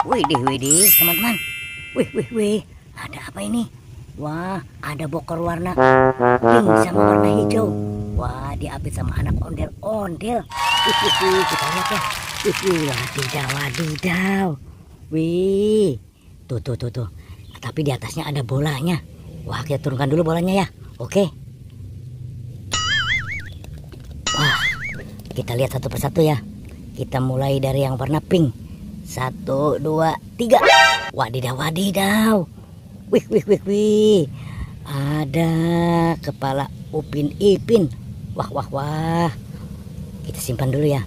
Widih, teman-teman. Wih. Ada apa ini? Wah, ada bokor warna pink sama warna hijau. Wah, diapit sama anak ondel-ondel. Kita lihat ya. Wadidaw. Wih, tuh. Tapi di atasnya ada bolanya. Wah, kita turunkan dulu bolanya ya. Oke. Wah, kita lihat satu persatu ya. Kita mulai dari yang warna pink. 1, 2, 3. Wadidaw. Wih. Ada kepala Upin Ipin. Wah. Kita simpan dulu ya.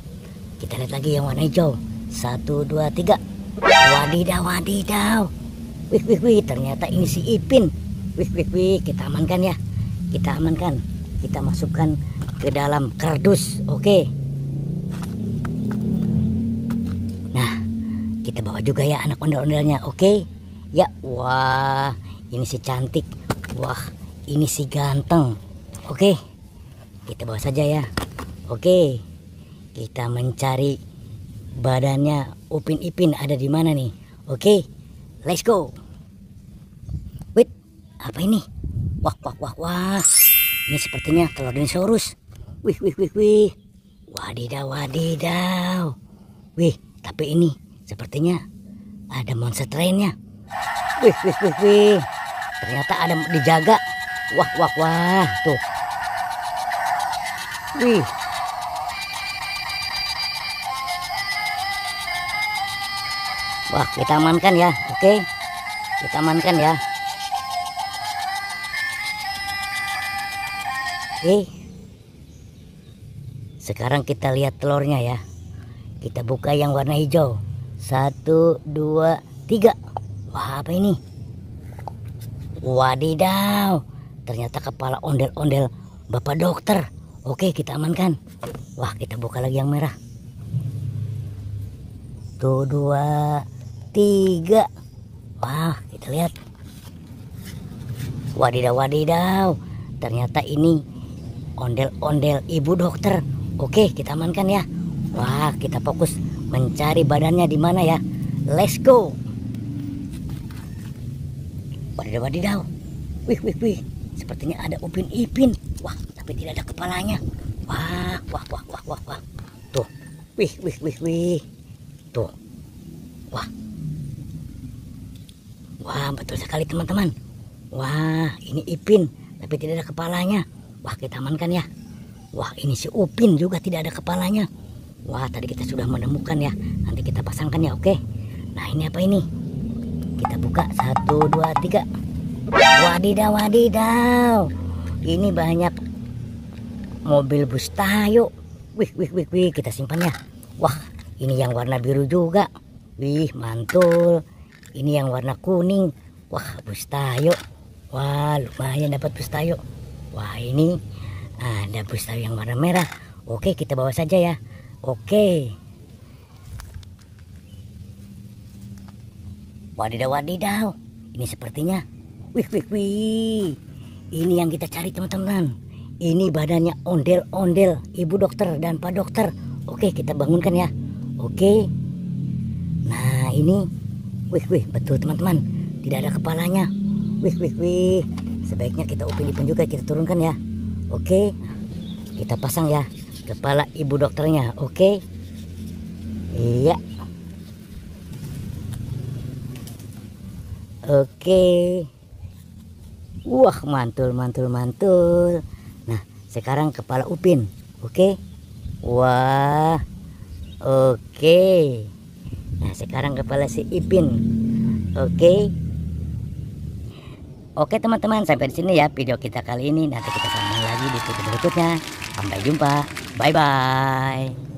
Kita lihat lagi yang warna hijau. 1, 2, 3. Wadidaw. Wih. Ternyata ini si Ipin. Wih. Kita amankan ya. Kita masukkan ke dalam kardus. Oke. Nah, kita bawa juga ya anak ondel-ondelnya. Oke. Ya, wah, ini si cantik. Wah, ini si ganteng. Oke, kita bawa saja ya. Oke, kita mencari badannya Upin Ipin ada di mana nih. Oke, let's go. Wait, apa ini? Wah. Ini sepertinya telur dinosaurus. Wih. Wadidaw. Wih, tapi ini sepertinya ada monster trainnya. Wih. Ternyata ada dijaga. Wah. Tuh. Wih. Wah, kita amankan ya. Oke. Kita amankan ya. Oke. Sekarang kita lihat telurnya ya. Kita buka yang warna hijau. 1, 2, 3. Wah, apa ini? Wadidaw. Ternyata kepala ondel-ondel Bapak Dokter. Oke, kita amankan. Wah, kita buka lagi yang merah. 1, 2, 3. Wah, kita lihat. Wadidaw. Ternyata ini ondel-ondel Ibu Dokter. Oke, kita amankan ya. Wah, kita fokus mencari badannya di mana ya. Let's go. Wadidaw. Wih. Sepertinya ada Upin Ipin. Wah, tapi tidak ada kepalanya. Wah. Tuh. Wih. Tuh. Wah, betul sekali teman-teman. Wah, ini Ipin, tapi tidak ada kepalanya. Wah, kita amankan ya. Wah, ini si Upin juga tidak ada kepalanya. Wah, tadi kita sudah menemukan ya. Nanti kita pasangkan ya, oke. Nah, ini apa ini? Kita buka 1, 2, 3. Wadidaw. Ini banyak mobil bus Tayo. Wih. Kita simpan ya. Wah, ini yang warna biru juga. Wih, mantul. Ini yang warna kuning. Wah, bus Tayo. Wah, lumayan dapat bus Tayo. Wah, ini ada bus Tayo yang warna merah. Oke, kita bawa saja ya. Oke. Wadidaw. Ini sepertinya. Wih. Ini yang kita cari teman-teman. Ini badannya ondel-ondel Ibu Dokter dan Pak Dokter. Oke, kita bangunkan ya. Oke. Nah, ini. Wih, betul teman-teman. Tidak ada kepalanya. Wih. Sebaiknya kita Upin Ipin juga kita turunkan ya. Oke. Kita pasang ya kepala Ibu Dokternya. Oke. Iya. Oke. Wah, mantul. Nah, sekarang kepala Upin. Oke. Wah. Oke. Nah, sekarang kepala si Ipin. Oke. Oke teman-teman, sampai di sini ya video kita kali ini. Nanti kita sambung lagi di video berikutnya. Sampai jumpa. Bye.